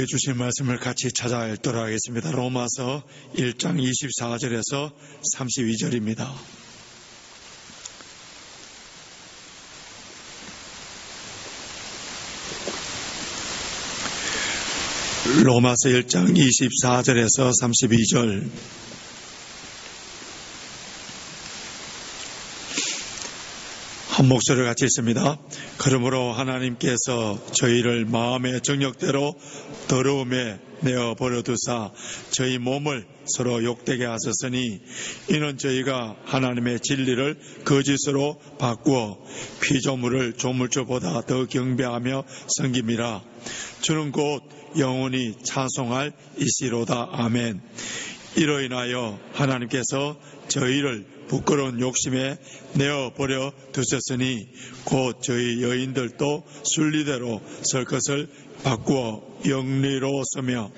주신 말씀을 같이 찾아 읽도록 하겠습니다. 로마서 1장 24절에서 32절입니다. 로마서 1장 24절에서 32절. 한 목소리를 같이 읽습니다. 그러므로 하나님께서 저희를 마음의 정욕대로 더러움에 내어버려 두사 저희 몸을 서로 욕되게 하셨으니 이는 저희가 하나님의 진리를 거짓으로 바꾸어 피조물을 조물주보다 더 경배하며 섬김이라. 주는 곧 영원히 찬송할 이시로다. 아멘. 이로 인하여 하나님께서 저희를 부끄러운 욕심에 내어버려 두셨으니 곧 저희 여인들도 순리대로 설 것을 바꾸어 영리로서며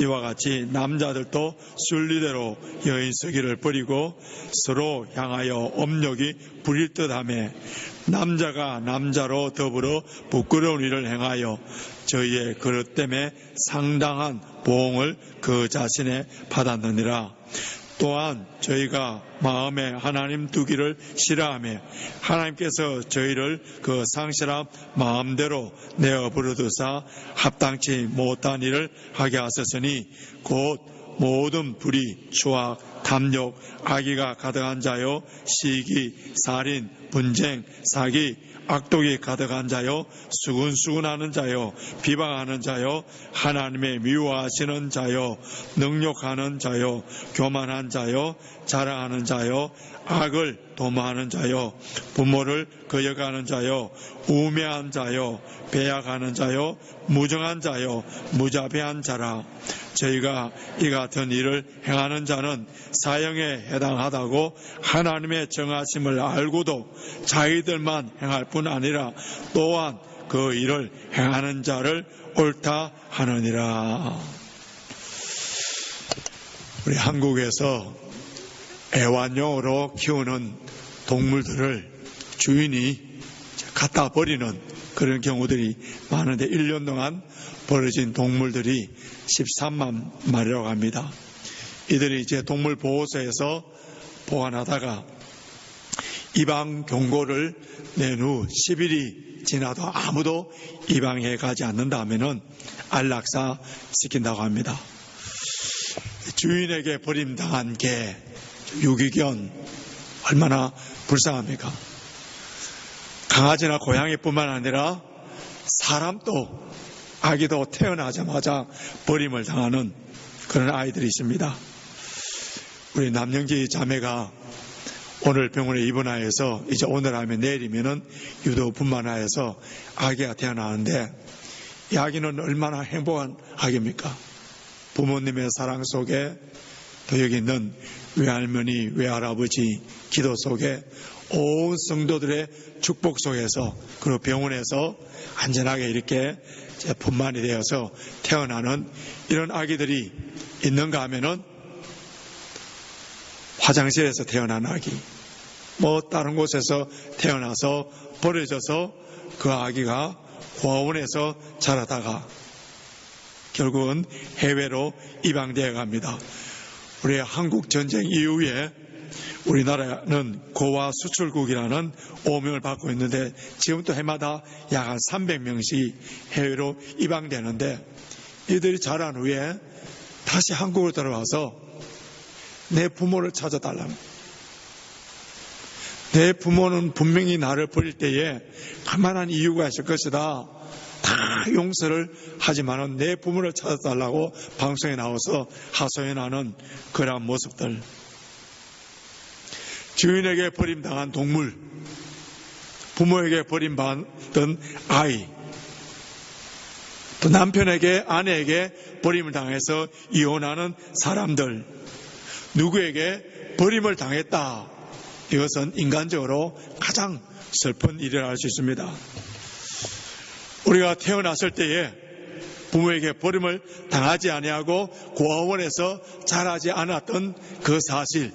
이와 같이 남자들도 순리대로 여인 서기를 버리고 서로 향하여 업력이 부릴 듯하며 남자가 남자로 더불어 부끄러운 일을 행하여 저희의 그릇 때문에 상당한 보응을 그 자신에 받았느니라. 또한 저희가 마음에 하나님 두기를 싫어하며 하나님께서 저희를 그 상실한 마음대로 내어버려 두사 합당치 못한 일을 하게 하셨으니 곧 모든 불의, 추악, 탐욕, 악의가 가득한 자요, 시기, 살인, 분쟁, 사기, 악독이 가득한 자요, 수군수군하는 자요, 비방하는 자요, 하나님의 미워하시는 자요, 능욕하는 자요, 교만한 자요, 자랑하는 자요, 악을 도모하는 자요, 부모를 거역하는 자요, 우매한 자요, 배약하는 자요, 무정한 자요, 무자비한 자라. 저희가 이 같은 일을 행하는 자는 사형에 해당하다고 하나님의 정하심을 알고도 자기들만 행할 뿐 아니라 또한 그 일을 행하는 자를 옳다 하느니라. 우리 한국에서 애완용으로 키우는 동물들을 주인이 갖다 버리는 그런 경우들이 많은데 1년 동안 버려진 동물들이 13만 마리라고 합니다. 이들이 이제 동물보호소에서 보관하다가 입양 경고를 낸 후 10일이 지나도 아무도 입양해 가지 않는다면은 안락사 시킨다고 합니다. 주인에게 버림당한 개, 유기견 얼마나 불쌍합니까? 강아지나 고양이뿐만 아니라 사람도 아기도 태어나자마자 버림을 당하는 그런 아이들이 있습니다. 우리 남영지 자매가 오늘 병원에 입원하여서 이제 오늘 하면 내일이면은 유도분만하여서 아기가 태어나는데 이 아기는 얼마나 행복한 아기입니까? 부모님의 사랑 속에 또 여기 있는 외할머니, 외할아버지 기도 속에 온 성도들의 축복 속에서 그리고 병원에서 안전하게 이렇게 분만이 되어서 태어나는 이런 아기들이 있는가 하면은 화장실에서 태어난 아기, 뭐 다른 곳에서 태어나서 버려져서 그 아기가 고아원에서 자라다가 결국은 해외로 입양되어 갑니다. 우리 한국 전쟁 이후에 우리나라는 고아 수출국이라는 오명을 받고 있는데 지금도 해마다 약 한 300명씩 해외로 입양되는데 이들이 자란 후에 다시 한국으로 들어와서 내 부모를 찾아달라는, 내 부모는 분명히 나를 버릴 때에 가만한 이유가 있을 것이다. 다 용서를 하지만은 내 부모를 찾아달라고 방송에 나와서 하소연하는 그러한 모습들. 주인에게 버림당한 동물, 부모에게 버림받은 아이, 또 남편에게 아내에게 버림을 당해서 이혼하는 사람들, 누구에게 버림을 당했다. 이것은 인간적으로 가장 슬픈 일이라 할 수 있습니다. 우리가 태어났을 때에 부모에게 버림을 당하지 아니하고 고아원에서 자라지 않았던 그 사실,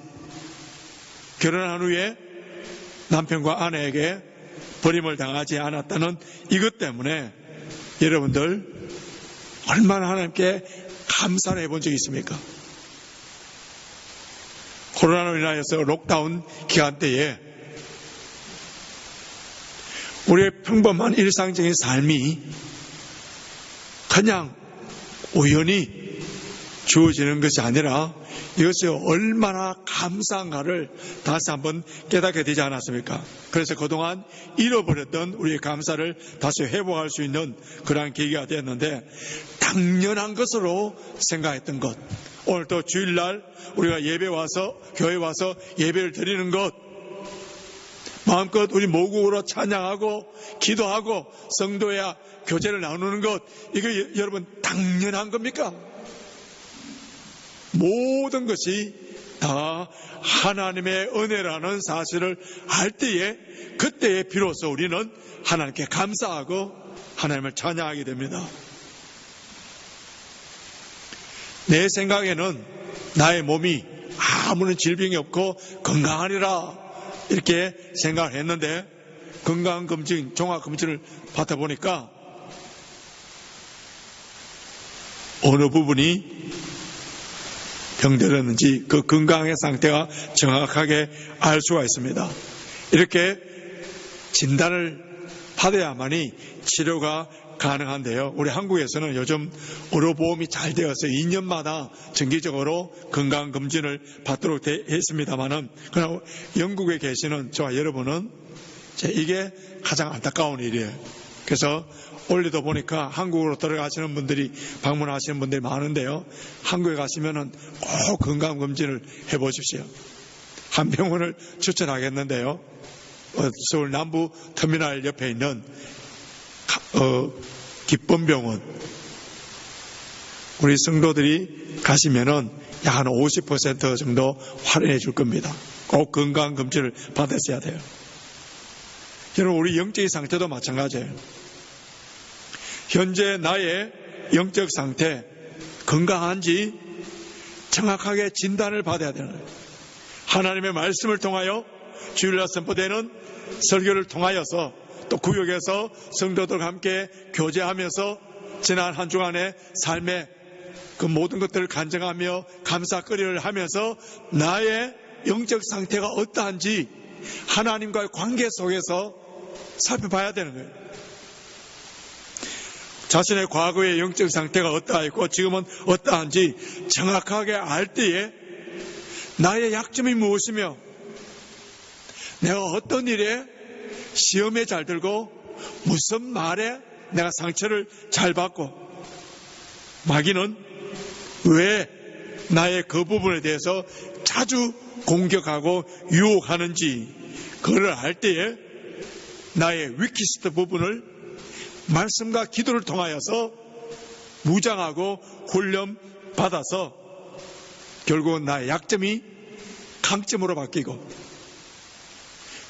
결혼한 후에 남편과 아내에게 버림을 당하지 않았다는 이것 때문에 여러분들 얼마나 하나님께 감사를 해본 적이 있습니까? 코로나로 인하여서 록다운 기간 때에 우리의 평범한 일상적인 삶이 그냥 우연히 주어지는 것이 아니라 이것이 얼마나 감사한가를 다시 한번 깨닫게 되지 않았습니까? 그래서 그동안 잃어버렸던 우리의 감사를 다시 회복할 수 있는 그러한 계기가 되었는데, 당연한 것으로 생각했던 것, 오늘 또 주일날 우리가 예배 와서, 교회 와서 예배를 드리는 것, 마음껏 우리 모국으로 찬양하고 기도하고 성도야 교제를 나누는 것, 이거 여러분 당연한 겁니까? 모든 것이 다 하나님의 은혜라는 사실을 알 때에, 그때에 비로소 우리는 하나님께 감사하고 하나님을 찬양하게 됩니다. 내 생각에는 나의 몸이 아무런 질병이 없고 건강하리라 이렇게 생각을 했는데, 건강검진, 종합검진을 받아 보니까 어느 부분이 병들었는지 그 건강의 상태가 정확하게 알 수가 있습니다. 이렇게 진단을 받아야만이 치료가 가능한데요. 우리 한국에서는 요즘 의료보험이 잘 되어서 2년마다 정기적으로 건강검진을 받도록 했습니다만은, 그러나 영국에 계시는 저와 여러분은 이게 가장 안타까운 일이에요. 그래서 올리도 보니까 한국으로 들어가시는 분들이, 방문하시는 분들이 많은데요. 한국에 가시면은 꼭 건강검진을 해보십시오. 한 병원을 추천하겠는데요. 서울 남부 터미널 옆에 있는 기쁨병원, 우리 성도들이 가시면은 약 한 50% 정도 할인해 줄 겁니다. 꼭 건강검진을 받으셔야 돼요. 여러분, 우리 영적인 상태도 마찬가지예요. 현재 나의 영적 상태 건강한지 정확하게 진단을 받아야 되는 거예요. 하나님의 말씀을 통하여, 주일날 선포되는 설교를 통하여서, 또 구역에서 성도들과 함께 교제하면서 지난 한 주간의 삶의 그 모든 것들을 간증하며 감사거리를 하면서 나의 영적 상태가 어떠한지 하나님과의 관계 속에서 살펴봐야 되는 거예요. 자신의 과거의 영적 상태가 어떠하고 지금은 어떠한지 정확하게 알 때에 나의 약점이 무엇이며 내가 어떤 일에 시험에 잘 들고 무슨 말에 내가 상처를 잘 받고 마귀는 왜 나의 그 부분에 대해서 자주 공격하고 유혹하는지 그걸 알 때에 나의 위키스트 부분을 말씀과 기도를 통하여서 무장하고 훈련 받아서 결국은 나의 약점이 강점으로 바뀌고,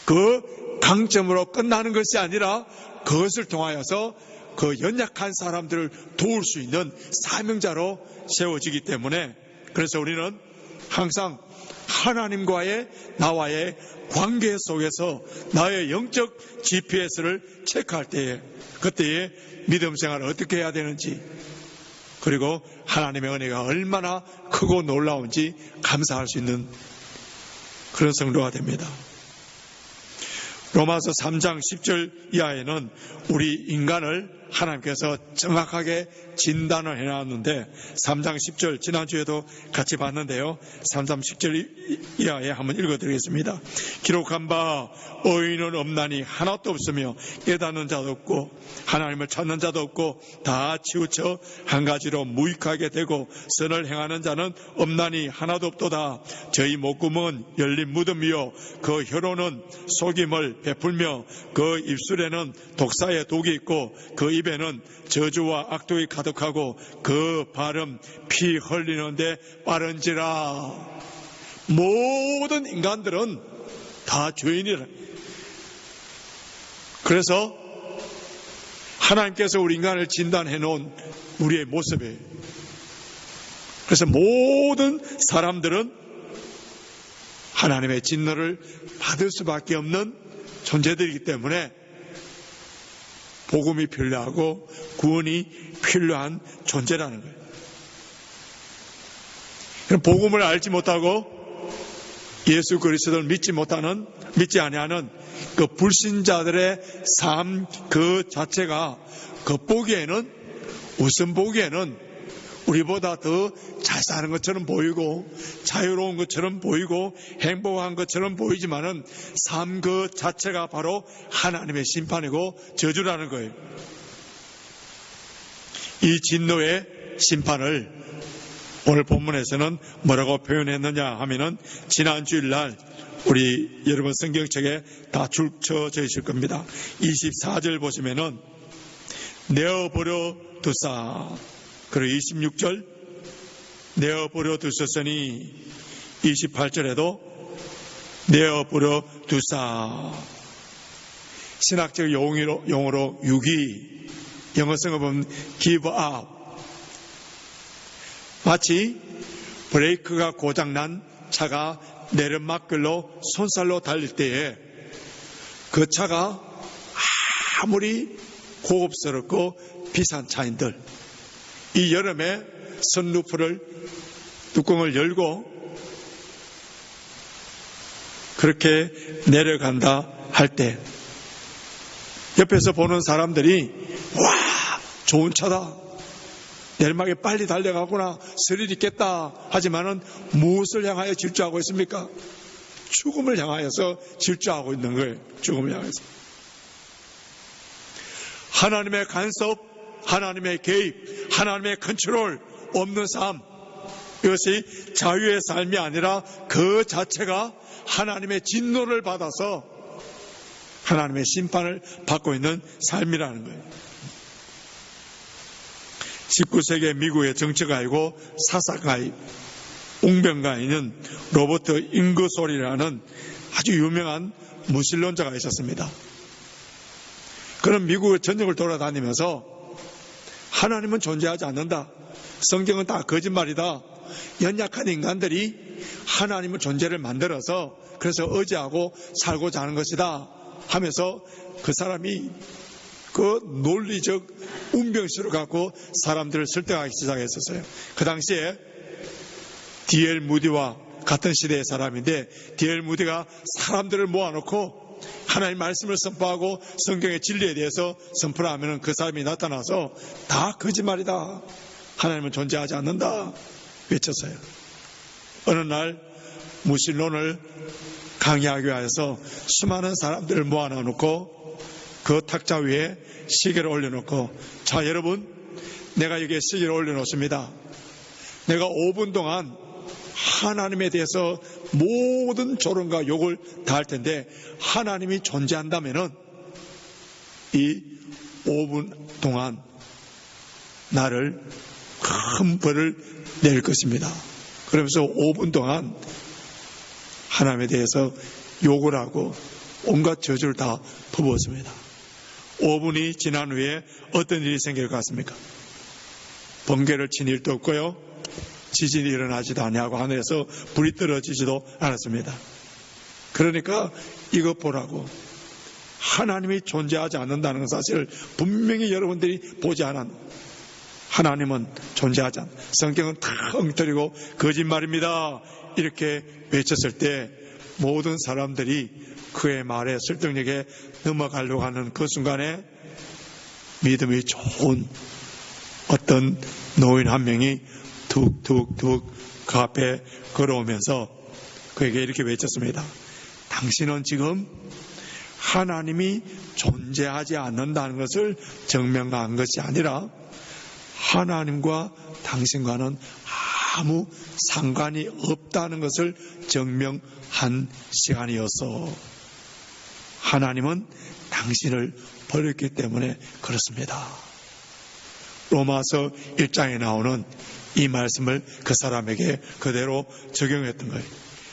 그 강점으로 끝나는 것이 아니라 그것을 통하여서 그 연약한 사람들을 도울 수 있는 사명자로 세워지기 때문에, 그래서 우리는 항상 하나님과의 나와의 관계 속에서 나의 영적 GPS를 체크할 때에, 그때에 믿음 생활을 어떻게 해야 되는지, 그리고 하나님의 은혜가 얼마나 크고 놀라운지 감사할 수 있는 그런 성도가 됩니다. 로마서 3장 10절 이하에는 우리 인간을 하나님께서 정확하게 진단을 해놨는데, 3장 10절 지난주에도 같이 봤는데요. 3장 10절 이하에 한번 읽어드리겠습니다. 기록한 바 의인은 없나니 하나도 없으며 깨닫는 자도 없고 하나님을 찾는 자도 없고 다 치우쳐 한 가지로 무익하게 되고 선을 행하는 자는 없나니 하나도 없도다. 저희 목구멍은 열린 무덤이요 그 혀로는 속임을 베풀며 그 입술에는 독사의 독이 있고 그 입에는 저주와 악독이 가득하고 그 발은 피 흘리는데 빠른지라. 모든 인간들은 다 죄인이라. 그래서 하나님께서 우리 인간을 진단해 놓은 우리의 모습이에요. 그래서 모든 사람들은 하나님의 진노를 받을 수밖에 없는 존재들이기 때문에 복음이 필요하고 구원이 필요한 존재라는 거예요. 복음을 알지 못하고 예수 그리스도를 믿지 아니하는 그 불신자들의 삶 그 자체가 우선 보기에는 우리보다 더 잘 사는 것처럼 보이고 자유로운 것처럼 보이고 행복한 것처럼 보이지만은 삶 그 자체가 바로 하나님의 심판이고 저주라는 거예요. 이 진노의 심판을 오늘 본문에서는 뭐라고 표현했느냐 하면은 지난 주일날 우리 여러분 성경책에 다 줄쳐져 있을 겁니다. 24절 보시면은 내어버려 두사, 그리고 26절 내어버려 두셨으니 28절에도 내어버려 두사. 신학적 용어로 유기, 영어성어 보면 give up. 마치 브레이크가 고장난 차가 내리막길로 손살로 달릴 때에 그 차가 아무리 고급스럽고 비싼 차인들 이 여름에 선루프를 뚜껑을 열고 그렇게 내려간다 할 때 옆에서 보는 사람들이 와 좋은 차다, 내리막에 빨리 달려가구나, 스릴 있겠다 하지만은 무엇을 향하여 질주하고 있습니까? 죽음을 향하여서 질주하고 있는 거예요. 죽음을 향해서. 하나님의 간섭, 하나님의 개입, 하나님의 컨트롤 없는 삶, 이것이 자유의 삶이 아니라 그 자체가 하나님의 진노를 받아서 하나님의 심판을 받고 있는 삶이라는 거예요. 19세기 미국의 정치가이고 사사가이, 웅변가이는 로버트 잉거솔이라는 아주 유명한 무신론자가 있었습니다. 그는 미국의 전역을 돌아다니면서 하나님은 존재하지 않는다, 성경은 다 거짓말이다, 연약한 인간들이 하나님의 존재를 만들어서 그래서 의지하고 살고자 하는 것이다 하면서 그 사람이 그 논리적 운병수를 갖고 사람들을 설득하기 시작했었어요. 그 당시에 D.L. 무디와 같은 시대의 사람인데 D.L. 무디가 사람들을 모아놓고 하나님 말씀을 선포하고 성경의 진리에 대해서 선포를 하면 그 사람이 나타나서 다 거짓말이다, 하나님은 존재하지 않는다 외쳤어요. 어느 날 무신론을 강의하기 위해서 수많은 사람들을 모아놓고 그 탁자 위에 시계를 올려놓고, 자 여러분, 내가 여기에 시계를 올려놓습니다. 내가 5분 동안 하나님에 대해서 모든 조롱과 욕을 다 할 텐데 하나님이 존재한다면은 이 5분 동안 나를 큰 벌을 낼 것입니다. 그러면서 5분 동안 하나님에 대해서 욕을 하고 온갖 저주를 다 퍼부었습니다. 5분이 지난 후에 어떤 일이 생길 것 같습니까? 번개를 친 일도 없고요, 지진이 일어나지도 아니하고 하늘에서 불이 떨어지지도 않았습니다. 그러니까 이것 보라고, 하나님이 존재하지 않는다는 사실을 분명히 여러분들이 보지 않았는, 하나님은 존재하지 않는다, 성경은 다 엉터리고 거짓말입니다 이렇게 외쳤을 때 모든 사람들이 그의 말에 설득력에 넘어가려고 하는 그 순간에 믿음이 좋은 어떤 노인 한 명이 툭툭툭 그 앞에 걸어오면서 그에게 이렇게 외쳤습니다. 당신은 지금 하나님이 존재하지 않는다는 것을 증명한 것이 아니라 하나님과 당신과는 아무 상관이 없다는 것을 증명한 시간이었어. 하나님은 당신을 버렸기 때문에 그렇습니다. 로마서 1장에 나오는 이 말씀을 그 사람에게 그대로 적용했던 거예요.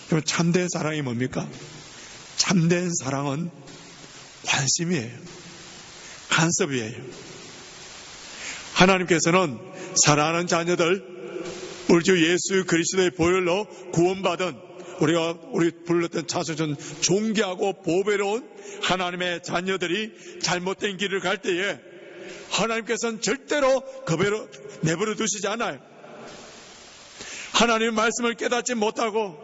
그럼 참된 사랑이 뭡니까? 참된 사랑은 관심이에요. 간섭이에요. 하나님께서는 사랑하는 자녀들, 우리 주 예수 그리스도의 보혈로 구원받은 우리 불렀던 차수전 존귀하고 보배로운 하나님의 자녀들이 잘못된 길을 갈 때에 하나님께서는 절대로 그대로 내버려 두시지 않아요. 하나님의 말씀을 깨닫지 못하고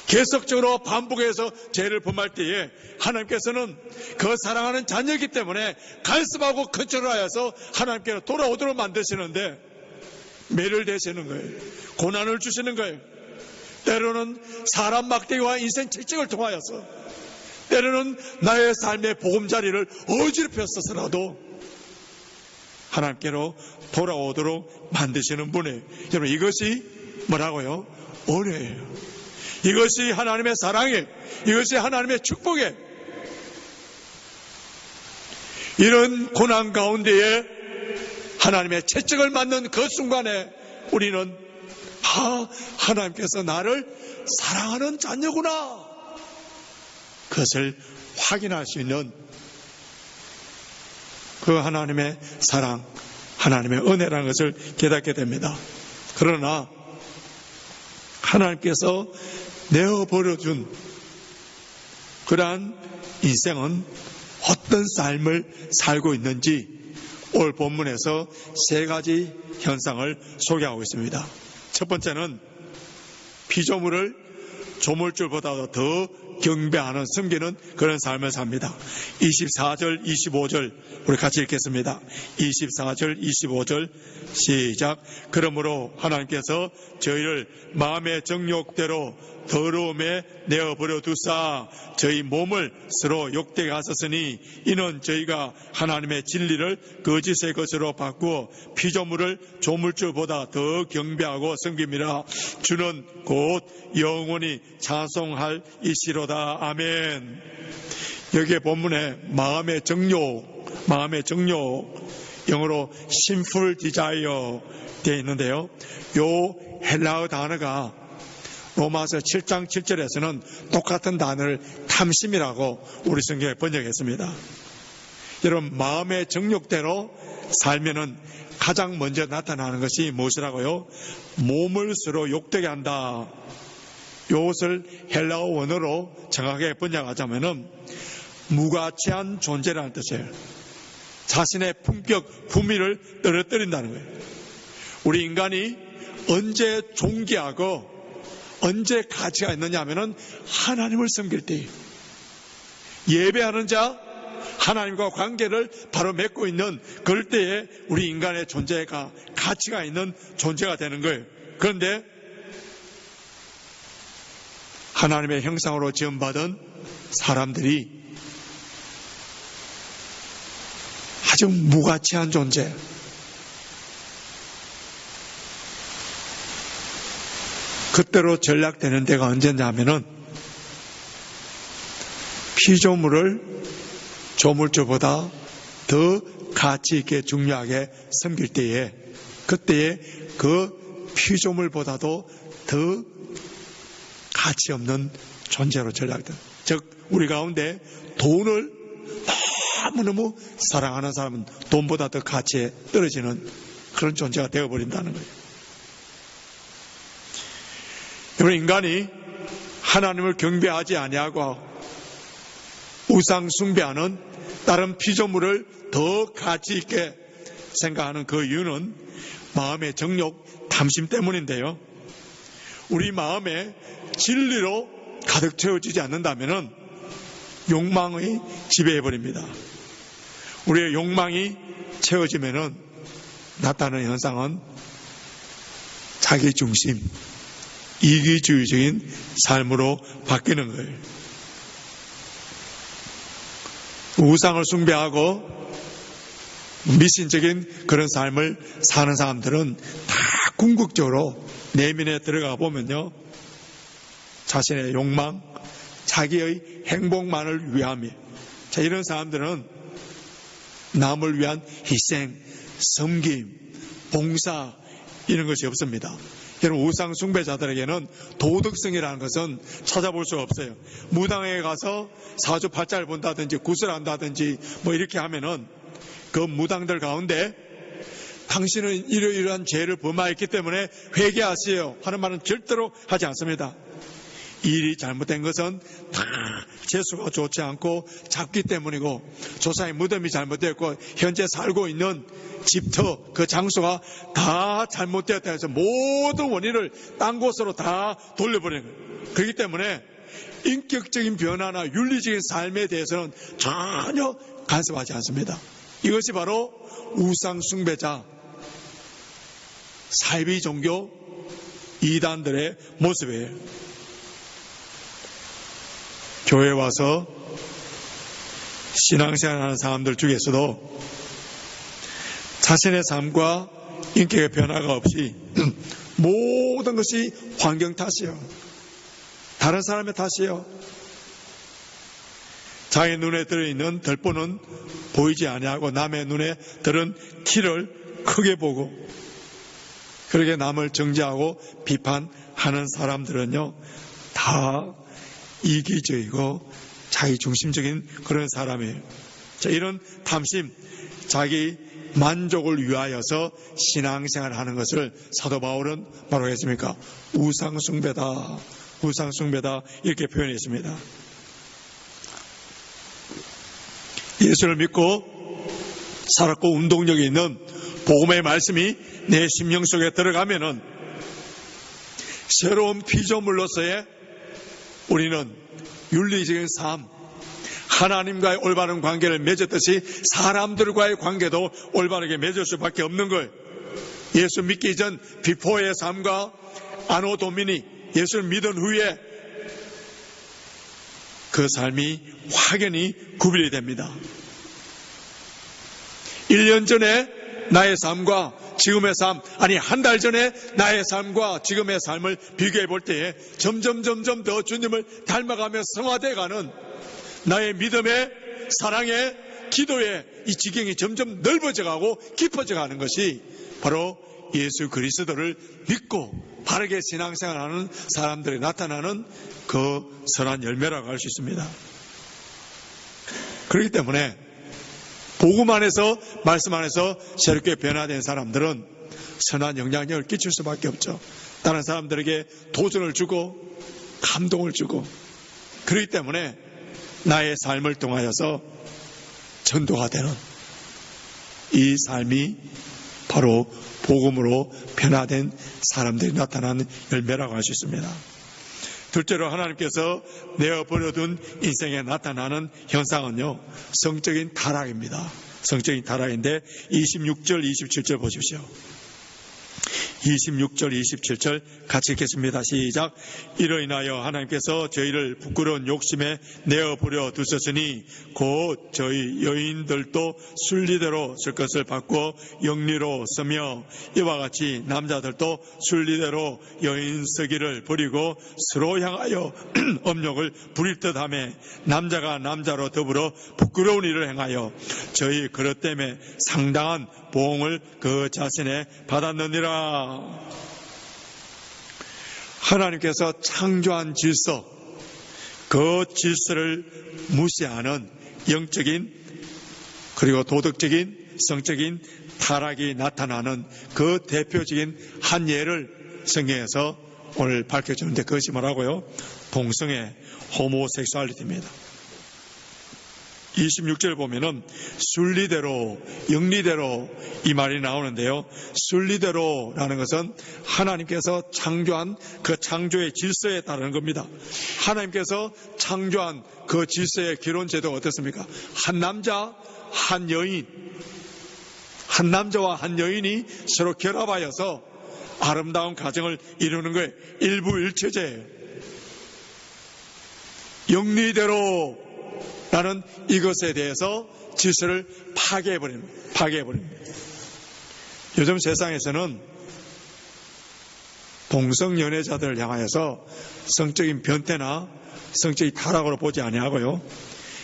계속적으로 반복해서 죄를 범할 때에 하나님께서는 그 사랑하는 자녀이기 때문에 간섭하고 컨트롤하여서 하나님께로 돌아오도록 만드시는데 매를 대시는 거예요. 고난을 주시는 거예요. 때로는 사람 막대기와 인생 채찍을 통하여서, 때로는 나의 삶의 보금자리를 어지럽혔어서라도 하나님께로 돌아오도록 만드시는 분이에요. 여러분, 이것이 뭐라고요? 은혜예요. 이것이 하나님의 사랑이에요. 이것이 하나님의 축복이에요. 이런 고난 가운데에 하나님의 채찍을 맞는 그 순간에 우리는 하나님께서 나를 사랑하는 자녀구나, 그것을 확인할 수 있는 그 하나님의 사랑, 하나님의 은혜라는 것을 깨닫게 됩니다. 그러나 하나님께서 내어버려준 그러한 인생은 어떤 삶을 살고 있는지 오늘 본문에서 세 가지 현상을 소개하고 있습니다. 첫 번째는 피조물을 조물줄보다 더 경배하는, 섬기는 그런 삶을 삽니다. 24절, 25절 우리 같이 읽겠습니다. 24절, 25절 시작. 그러므로 하나님께서 저희를 마음의 정욕대로 더러움에 내어버려 두사 저희 몸을 서로 욕되게 하셨으니 이는 저희가 하나님의 진리를 거짓의 것으로 바꾸어 피조물을 조물줄보다 더 경배하고 섬김이라. 주는 곧 영원히 찬송할 이시로다. 아멘. 여기에 본문에 마음의 정욕, 영어로 sinful desire 되어 있는데요. 요 헬라어 단어가 로마서 7장 7절에서는 똑같은 단어를 탐심이라고 우리 성경에 번역했습니다. 여러분, 마음의 정욕대로 살면은 가장 먼저 나타나는 것이 무엇이라고요? 몸을 서로 욕되게 한다. 이것을 헬라어 원어로 정확하게 번역하자면은 무가치한 존재라는 뜻이에요. 자신의 품격, 품위를 떨어뜨린다는 거예요. 우리 인간이 언제 존귀하고 언제 가치가 있느냐 하면은 하나님을 섬길 때예요. 예배하는 자, 하나님과 관계를 바로 맺고 있는 그럴 때에 우리 인간의 존재가 가치가 있는 존재가 되는 거예요. 그런데 하나님의 형상으로 지음받은 사람들이 아주 무가치한 존재, 그때로 전락되는 데가 언제냐면은 피조물을 조물주보다 더 가치 있게 중요하게 섬길 때에, 그때에 그 피조물보다도 더 가치 없는 존재로 전락된, 즉 우리 가운데 돈을 너무너무 사랑하는 사람은 돈보다 더 가치에 떨어지는 그런 존재가 되어버린다는 거예요. 여러분, 인간이 하나님을 경배하지 아니하고 우상 숭배하는 다른 피조물을 더 가치 있게 생각하는 그 이유는 마음의 정욕, 탐심 때문인데요. 우리 마음에 진리로 가득 채워지지 않는다면 욕망이 지배해버립니다. 우리의 욕망이 채워지면 나타나는 현상은 자기중심, 이기주의적인 삶으로 바뀌는 거예요. 우상을 숭배하고 미신적인 그런 삶을 사는 사람들은 다 궁극적으로 내면에 들어가 보면요, 자신의 욕망, 자기의 행복만을 위함이에요. 자, 이런 사람들은 남을 위한 희생, 섬김, 봉사 이런 것이 없습니다. 여러분, 우상 숭배자들에게는 도덕성이라는 것은 찾아볼 수가 없어요. 무당에 가서 사주팔자를 본다든지 구슬한다든지 뭐 이렇게 하면은 그 무당들 가운데 당신은 이러이러한 죄를 범하였기 때문에 회개하세요 하는 말은 절대로 하지 않습니다. 일이 잘못된 것은 다 재수가 좋지 않고 잡기 때문이고, 조상의 무덤이 잘못됐고, 현재 살고 있는 집터 그 장소가 다 잘못되었다 해서 모든 원인을 딴 곳으로 다 돌려버리는 거예요. 그렇기 때문에 인격적인 변화나 윤리적인 삶에 대해서는 전혀 간섭하지 않습니다. 이것이 바로 우상 숭배자, 사이비 종교 이단들의 모습이에요. 교회 와서 신앙생활하는 사람들 중에서도 자신의 삶과 인격의 변화가 없이 모든 것이 환경 탓이에요. 다른 사람의 탓이에요. 자기 눈에 들어있는 들보는 보이지 아니하고 남의 눈에 들은 티를 크게 보고, 그렇게 남을 정죄하고 비판하는 사람들은요, 다 이기적이고 자기 중심적인 그런 사람이에요. 자, 이런 탐심, 자기 만족을 위하여서 신앙생활을 하는 것을 사도 바울은 뭐라고 했습니까? 우상숭배다, 우상숭배다, 이렇게 표현했습니다. 예수를 믿고 살았고 운동력이 있는 복음의 말씀이 내 심령 속에 들어가면은 새로운 피조물로서의 우리는 윤리적인 삶, 하나님과의 올바른 관계를 맺었듯이 사람들과의 관계도 올바르게 맺을 수밖에 없는 거예요. 예수 믿기 전 비포의 삶과 아노 도미니, 예수를 믿은 후에 그 삶이 확연히 구별이 됩니다. 1년 전에 나의 삶과 지금의 삶, 아니 한 달 전에 나의 삶과 지금의 삶을 비교해 볼 때에 점점 더 주님을 닮아가며 성화되어가는 나의 믿음의, 사랑의, 기도의 이 지경이 점점 넓어져가고 깊어져가는 것이 바로 예수 그리스도를 믿고 바르게 신앙생활하는 사람들이 나타나는 그 선한 열매라고 할 수 있습니다. 그렇기 때문에 복음 안에서, 말씀 안에서 새롭게 변화된 사람들은 선한 영향력을 끼칠 수밖에 없죠. 다른 사람들에게 도전을 주고 감동을 주고, 그렇기 때문에 나의 삶을 통하여서 전도가 되는 이 삶이 바로 복음으로 변화된 사람들이 나타나는 열매라고 할 수 있습니다. 둘째로 하나님께서 내어버려둔 인생에 나타나는 현상은요, 성적인 타락입니다. 성적인 타락인데 26절, 27절 보십시오. 26절, 27절 같이 읽겠습니다. 시작. 이로 인하여 하나님께서 저희를 부끄러운 욕심에 내어버려 두셨으니 곧 저희 여인들도 순리대로 쓸 것을 바꾸어 영리로 쓰며, 이와 같이 남자들도 순리대로 여인 쓰기를 버리고 서로 향하여 업욕을 부릴 듯하며 남자가 남자로 더불어 부끄러운 일을 행하여 저희 그릇 때문에 상당한 보응을 그 자신에 받았느니라. 하나님께서 창조한 질서, 그 질서를 무시하는 영적인 그리고 도덕적인 성적인 타락이 나타나는 그 대표적인 한 예를 성경에서 오늘 밝혀주는데, 그것이 뭐라고요? 동성애, 호모섹수얼리티입니다. 26절 보면은 순리대로, 영리대로 이 말이 나오는데요. 순리대로라는 것은 하나님께서 창조한 그 창조의 질서에 따르는 겁니다. 하나님께서 창조한 그 질서의 결혼제도가 어떻습니까? 한 남자, 한 여인, 한 남자와 한 여인이 서로 결합하여서 아름다운 가정을 이루는 거예요. 일부일체제예요. 영리대로 라는 이것에 대해서 질서를 파괴해버립니다. 요즘 세상에서는 동성연애자들을 향하여서 성적인 변태나 성적인 타락으로 보지 아니하고요,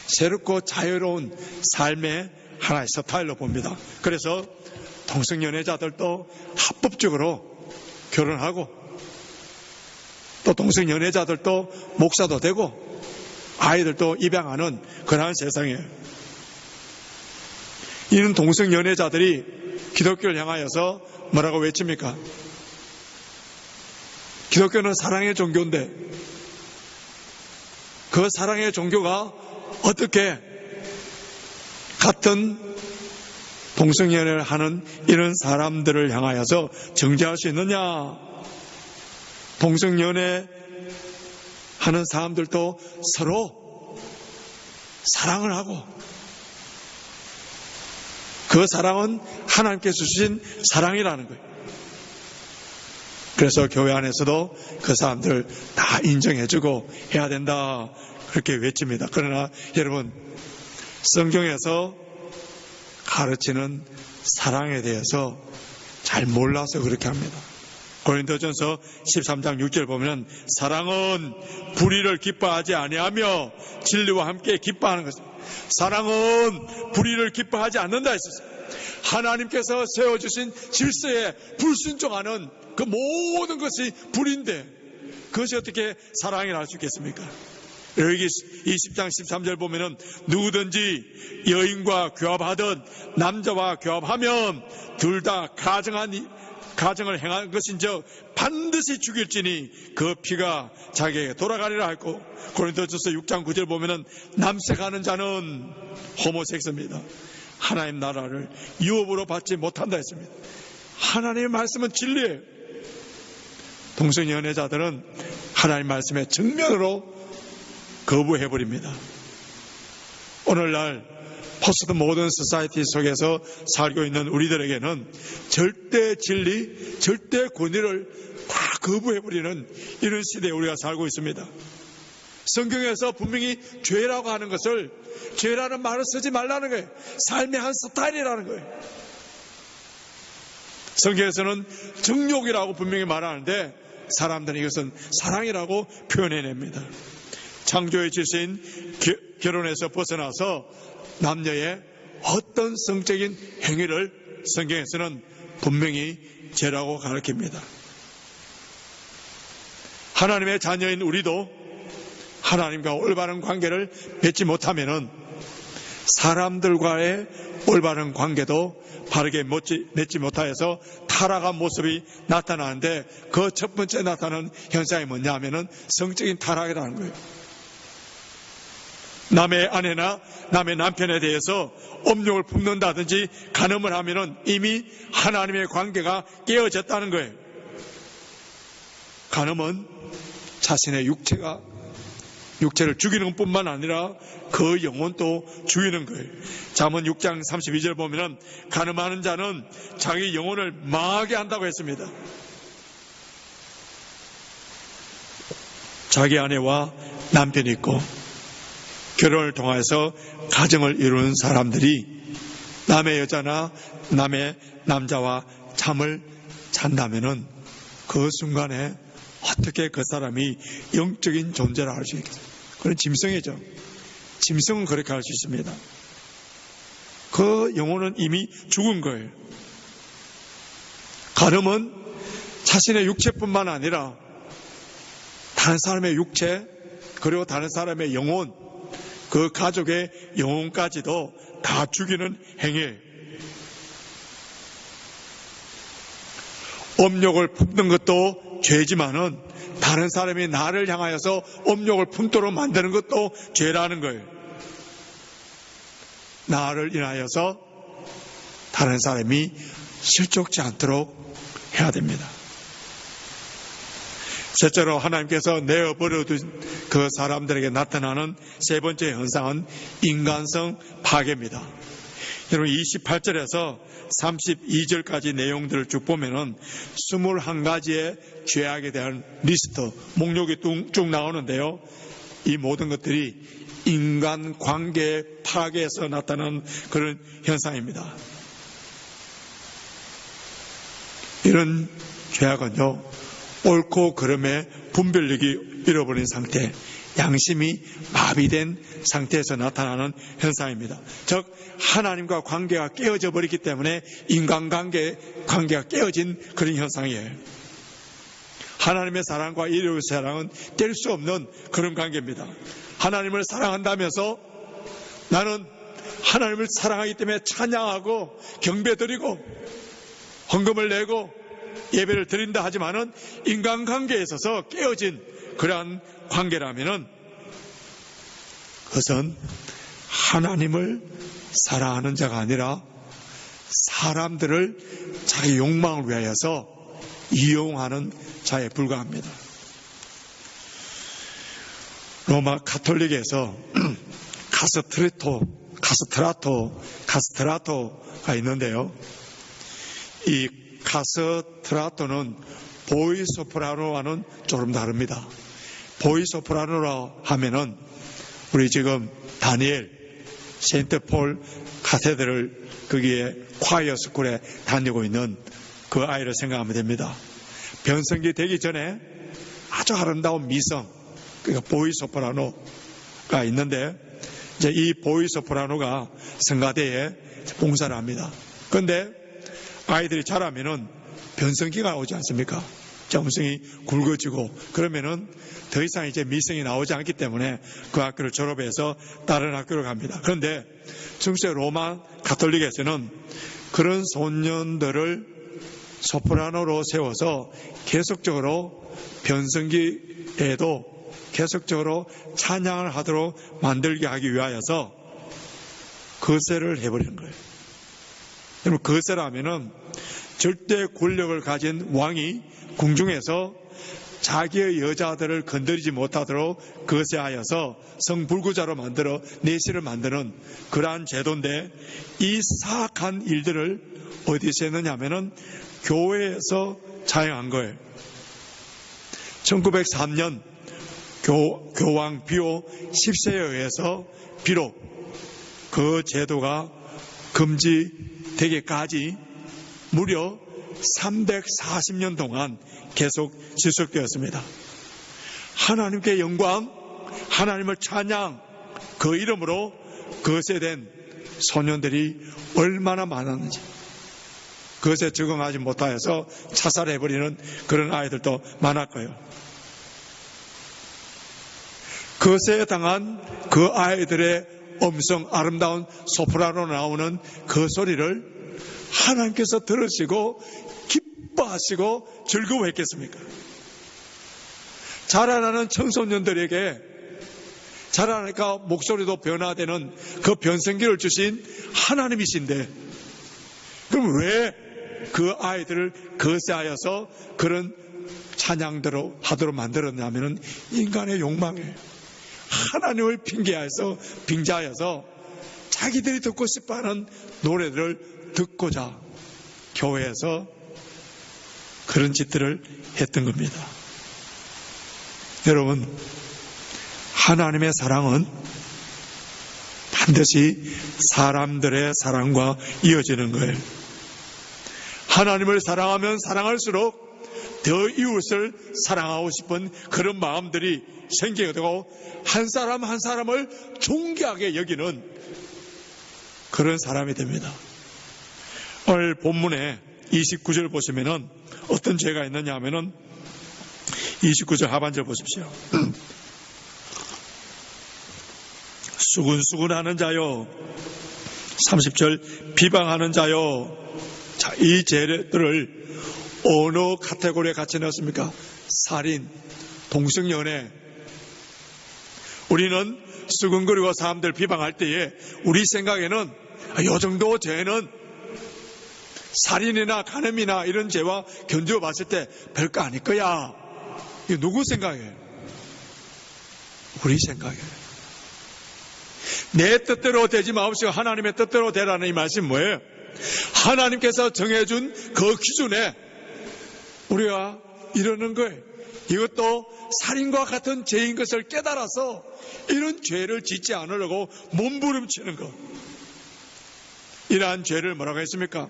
새롭고 자유로운 삶의 하나의 스타일로 봅니다. 그래서 동성연애자들도 합법적으로 결혼하고, 또 동성연애자들도 목사도 되고 아이들도 입양하는 그러한 세상이에요. 이는 동성연애자들이 기독교를 향하여서 뭐라고 외칩니까? 기독교는 사랑의 종교인데 그 사랑의 종교가 어떻게 같은 동성연애를 하는 이런 사람들을 향하여서 정죄할 수 있느냐? 동성연애 하는 사람들도 서로 사랑을 하고, 그 사랑은 하나님께서 주신 사랑이라는 거예요. 그래서 교회 안에서도 그 사람들 다 인정해주고 해야 된다, 그렇게 외칩니다. 그러나 여러분, 성경에서 가르치는 사랑에 대해서 잘 몰라서 그렇게 합니다. 고린도전서 13장 6절 보면 사랑은 불의를 기뻐하지 아니하며 진리와 함께 기뻐하는 것입니다. 사랑은 불의를 기뻐하지 않는다 했었어요. 하나님께서 세워주신 질서에 불순종하는 그 모든 것이 불인데 그것이 어떻게 사랑이라 할 수 있겠습니까? 여기 20장 13절 보면은 누구든지 여인과 교합하든 남자와 교합하면 둘 다 가정을 행한 것인즉 반드시 죽일지니 그 피가 자기에게 돌아가리라 했고, 고린도전서 6장 9절 보면은 남색하는 자는 호모섹스입니다. 하나님 나라를 유업으로 받지 못한다 했습니다. 하나님의 말씀은 진리예요. 동성연애자들은 하나님 말씀의 정면으로 거부해버립니다. 오늘날 포스트 모던 소사이티 속에서 살고 있는 우리들에게는 절대 진리, 절대 권위를 다 거부해버리는 이런 시대에 우리가 살고 있습니다. 성경에서 분명히 죄라고 하는 것을, 죄라는 말을 쓰지 말라는 거예요. 삶의 한 스타일이라는 거예요. 성경에서는 정욕이라고 분명히 말하는데 사람들은 이것은 사랑이라고 표현해냅니다. 창조의 질서인 결혼에서 벗어나서 남녀의 어떤 성적인 행위를 성경에서는 분명히 죄라고 가르칩니다. 하나님의 자녀인 우리도 하나님과 올바른 관계를 맺지 못하면은 사람들과의 올바른 관계도 바르게 맺지 못하여서 타락한 모습이 나타나는데 그 첫 번째 나타나는 현상이 뭐냐 하면은 성적인 타락이라는 거예요. 남의 아내나 남의 남편에 대해서 업력을 품는다든지 간음을 하면은 이미 하나님의 관계가 깨어졌다는 거예요. 간음은 자신의 육체를 죽이는 뿐만 아니라 그 영혼도 죽이는 거예요. 잠언 6장 32절 보면은 간음하는 자는 자기 영혼을 망하게 한다고 했습니다. 자기 아내와 남편이 있고 결혼을 통해서 가정을 이루는 사람들이 남의 여자나 남의 남자와 잠을 잔다면은 그 순간에 어떻게 그 사람이 영적인 존재라 할 수 있겠어요? 그건 짐승이죠. 짐승은 그렇게 할 수 있습니다. 그 영혼은 이미 죽은 거예요. 간음은 자신의 육체뿐만 아니라 다른 사람의 육체, 그리고 다른 사람의 영혼, 그 가족의 영혼까지도 다 죽이는 행위예요. 업력을 품는 것도 죄지만은 다른 사람이 나를 향하여서 업력을 품도록 만드는 것도 죄라는 거예요. 나를 인하여서 다른 사람이 실족지 않도록 해야 됩니다. 셋째로 하나님께서 내어버려둔 그 사람들에게 나타나는 세 번째 현상은 인간성 파괴입니다. 여러분 28절에서 32절까지 내용들을 쭉 보면은 21가지의 죄악에 대한 리스트, 목록이 쭉 나오는데요. 이 모든 것들이 인간 관계 파괴에서 나타나는 그런 현상입니다. 이런 죄악은요, 옳고 그름의 분별력이 잃어버린 상태, 양심이 마비된 상태에서 나타나는 현상입니다. 즉 하나님과 관계가 깨어져 버렸기 때문에 인간관계가 깨어진 그런 현상이에요. 하나님의 사랑과 인류의 사랑은 뗄 수 없는 그런 관계입니다. 하나님을 사랑한다면서 나는 하나님을 사랑하기 때문에 찬양하고 경배드리고 헌금을 내고 예배를 드린다 하지만은 인간관계에 있어서 깨어진 그러한 관계라면은 그것은 하나님을 사랑하는 자가 아니라 사람들을 자기 욕망을 위하여서 이용하는 자에 불과합니다. 로마 가톨릭에서 카스트라토가 있는데요. 이 카스트라토는 보이소프라노와는 조금 다릅니다. 보이소프라노라 하면은 우리 지금 다니엘 세인트폴 카테드를 거기에 콰이어 스쿨에 다니고 있는 그 아이를 생각하면 됩니다. 변성기 되기 전에 아주 아름다운 미성, 그러니까 보이소프라노가 있는데 이제 이 보이소프라노가 성가대에 봉사를 합니다. 그런데 아이들이 자라면은 변성기가 오지 않습니까? 음성이 굵어지고 그러면은 더 이상 이제 미성이 나오지 않기 때문에 그 학교를 졸업해서 다른 학교로 갑니다. 그런데 중세 로마 가톨릭에서는 그런 소년들을 소프라노로 세워서 계속적으로 변성기에도 계속적으로 찬양을 하도록 만들게 하기 위하여서 거세를 해버리는 거예요. 여러분, 거세라면은 절대 권력을 가진 왕이 궁중에서 자기의 여자들을 건드리지 못하도록 거세하여서 성불구자로 만들어 내시를 만드는 그러한 제도인데, 이 사악한 일들을 어디서 했느냐 하면은 교회에서 자행한 거예요. 1903년 교황 비오 10세에 의해서 비록 그 제도가 금지되기까지 무려 340년 동안 계속 지속되었습니다. 하나님께 영광, 하나님을 찬양, 그 이름으로 거세된 소년들이 얼마나 많았는지, 그것에 적응하지 못하여서 자살해버리는 그런 아이들도 많았고요. 거세에 당한 그 아이들의 음성, 아름다운 소프라노 나오는 그 소리를 하나님께서 들으시고 기뻐하시고 즐거워했겠습니까? 자라나는 청소년들에게 자라니까 목소리도 변화되는 그 변성기를 주신 하나님이신데, 그럼 왜 그 아이들을 거세하여서 그런 찬양대로 하도록 만들었냐면은 인간의 욕망이에요. 하나님을 빙자하여서 자기들이 듣고 싶어하는 노래들을 듣고자 교회에서 그런 짓들을 했던 겁니다. 여러분, 하나님의 사랑은 반드시 사람들의 사랑과 이어지는 거예요. 하나님을 사랑하면 사랑할수록 더 이웃을 사랑하고 싶은 그런 마음들이 생기게 되고 한 사람 한 사람을 존귀하게 여기는 그런 사람이 됩니다. 오늘 본문에 29절 보시면은 어떤 죄가 있느냐 하면은 29절 하반절 보십시오. 수군수군하는 자요, 30절 비방하는 자요. 자, 이 죄들을 어느 카테고리에 같이 넣었습니까? 살인, 동성연애. 우리는 수근거리고 사람들 비방할 때에 우리 생각에는 이 정도 죄는 살인이나 간음이나 이런 죄와 견주어 봤을 때 별거 아닐 거야. 이거 누구 생각이에요? 우리 생각이에요. 내 뜻대로 되지 마옵시고 하나님의 뜻대로 되라는 이 말씀이 뭐예요? 하나님께서 정해준 그 기준에 우리가 이러는 거예요. 이것도 살인과 같은 죄인 것을 깨달아서 이런 죄를 짓지 않으려고 몸부림치는 것. 이러한 죄를 뭐라고 했습니까?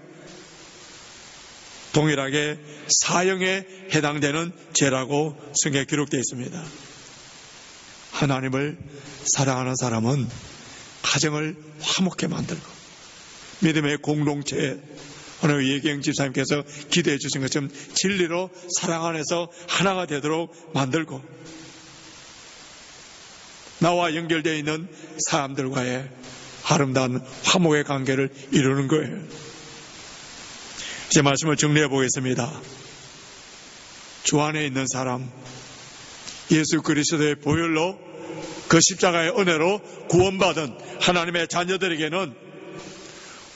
동일하게 사형에 해당되는 죄라고 성경에 기록되어 있습니다. 하나님을 사랑하는 사람은 가정을 화목하게 만들고 믿음의 공동체, 오늘 예경 집사님께서 기도해 주신 것처럼 진리로 사랑 안에서 하나가 되도록 만들고 나와 연결되어 있는 사람들과의 아름다운 화목의 관계를 이루는 거예요. 이제 말씀을 정리해 보겠습니다. 주 안에 있는 사람, 예수 그리스도의 보혈로 그 십자가의 은혜로 구원받은 하나님의 자녀들에게는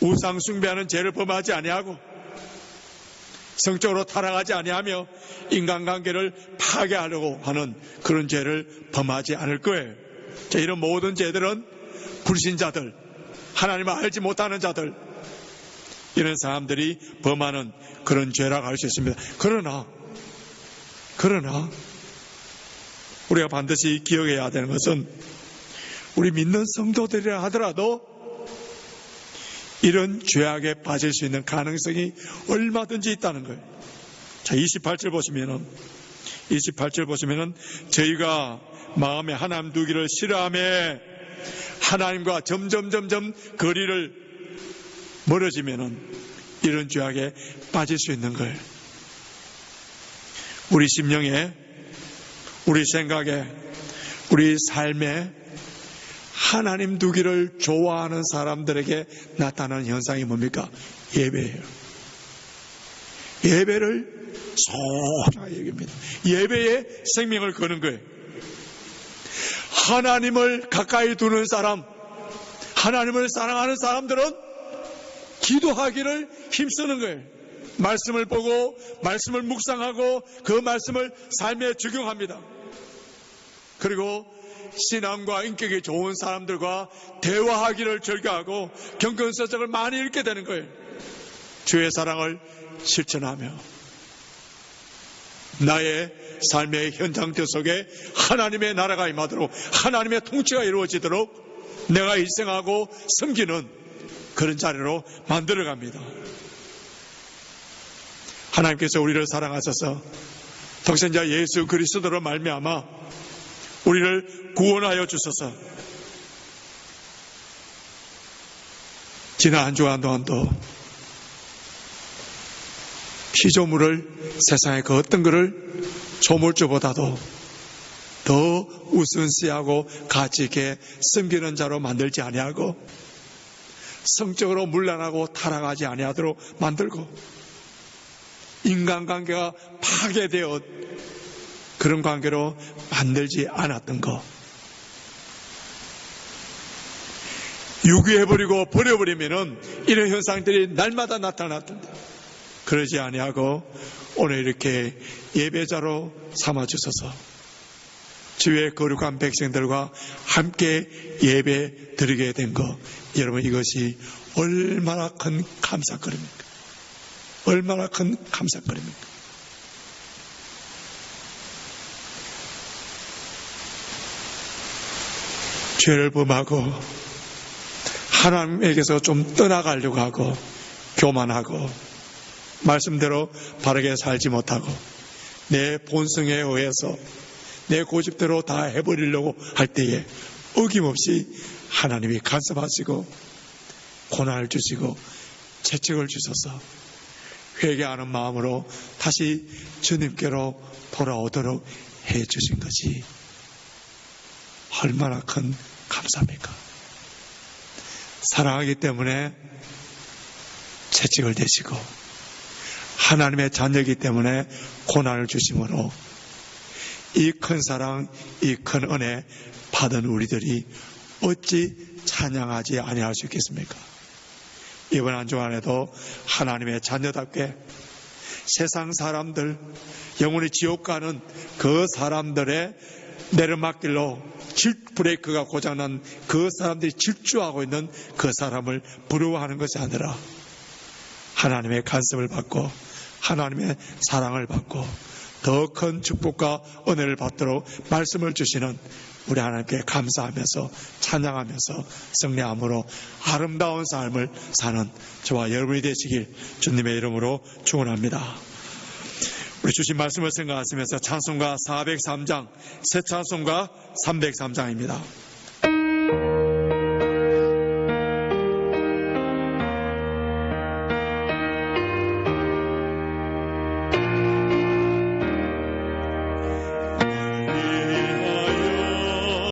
우상 숭배하는 죄를 범하지 아니하고 성적으로 타락하지 아니하며 인간관계를 파괴하려고 하는 그런 죄를 범하지 않을 거예요. 자, 이런 모든 죄들은 불신자들, 하나님을 알지 못하는 자들, 이런 사람들이 범하는 그런 죄라고 할 수 있습니다. 그러나 우리가 반드시 기억해야 되는 것은 우리 믿는 성도들이라 하더라도 이런 죄악에 빠질 수 있는 가능성이 얼마든지 있다는 거예요. 자, 28절 보시면은 저희가 마음에 하나님 두기를 싫어하며 하나님과 점점 거리를 멀어지면은 이런 죄악에 빠질 수 있는 거예요. 우리 심령에, 우리 생각에, 우리 삶에 하나님 두기를 좋아하는 사람들에게 나타나는 현상이 뭡니까? 예배예요. 예배를 소중하게 여깁니다. 예배에 생명을 거는 거예요. 하나님을 가까이 두는 사람, 하나님을 사랑하는 사람들은 기도하기를 힘쓰는 거예요. 말씀을 보고 말씀을 묵상하고 그 말씀을 삶에 적용합니다. 그리고 신앙과 인격이 좋은 사람들과 대화하기를 즐겨하고 경건서적을 많이 읽게 되는 거예요. 주의 사랑을 실천하며 나의 삶의 현장들 속에 하나님의 나라가 임하도록, 하나님의 통치가 이루어지도록 내가 희생하고 섬기는 그런 자리로 만들어갑니다. 하나님께서 우리를 사랑하셔서 독생자 예수 그리스도로 말미암아 우리를 구원하여 주셔서 지난 한 주간 동안도 피조물을, 세상의 그 어떤 것을 조물주보다도 더 우선시하고 가치 있게 섬기는 자로 만들지 아니하고 성적으로 문란하고 타락하지 아니하도록 만들고 인간관계가 파괴되어 그런 관계로 만들지 않았던 것, 유기해버리고 버려버리면은 이런 현상들이 날마다 나타났던데 그러지 아니하고 오늘 이렇게 예배자로 삼아주셔서 주의 거룩한 백성들과 함께 예배 드리게 된 것, 여러분 이것이 얼마나 큰 감사거리입니까? 얼마나 큰 감사거리입니까? 죄를 범하고 하나님에게서 좀 떠나가려고 하고 교만하고 말씀대로 바르게 살지 못하고 내 본성에 의해서 내 고집대로 다 해버리려고 할 때에 어김없이 하나님이 간섭하시고 고난을 주시고 채찍을 주셔서 회개하는 마음으로 다시 주님께로 돌아오도록 해주신 것이 얼마나 큰 감사합니까? 사랑하기 때문에 채찍을 대시고 하나님의 자녀이기 때문에 고난을 주심으로 이 큰 사랑, 이 큰 은혜 받은 우리들이 어찌 찬양하지 아니할 수 있겠습니까? 이번 한 주간에도 하나님의 자녀답게 세상 사람들, 영원히 지옥 가는 그 사람들의 내리막길로 브레이크가 고장난 그 사람들이 질주하고 있는 그 사람을 부러워하는 것이 아니라 하나님의 간섭을 받고 하나님의 사랑을 받고 더 큰 축복과 은혜를 받도록 말씀을 주시는 우리 하나님께 감사하면서 찬양하면서 승리함으로 아름다운 삶을 사는 저와 여러분이 되시길 주님의 이름으로 축원합니다. 우리 주신 말씀을 생각하시면서 찬송가 403장, 새 찬송가 303장입니다.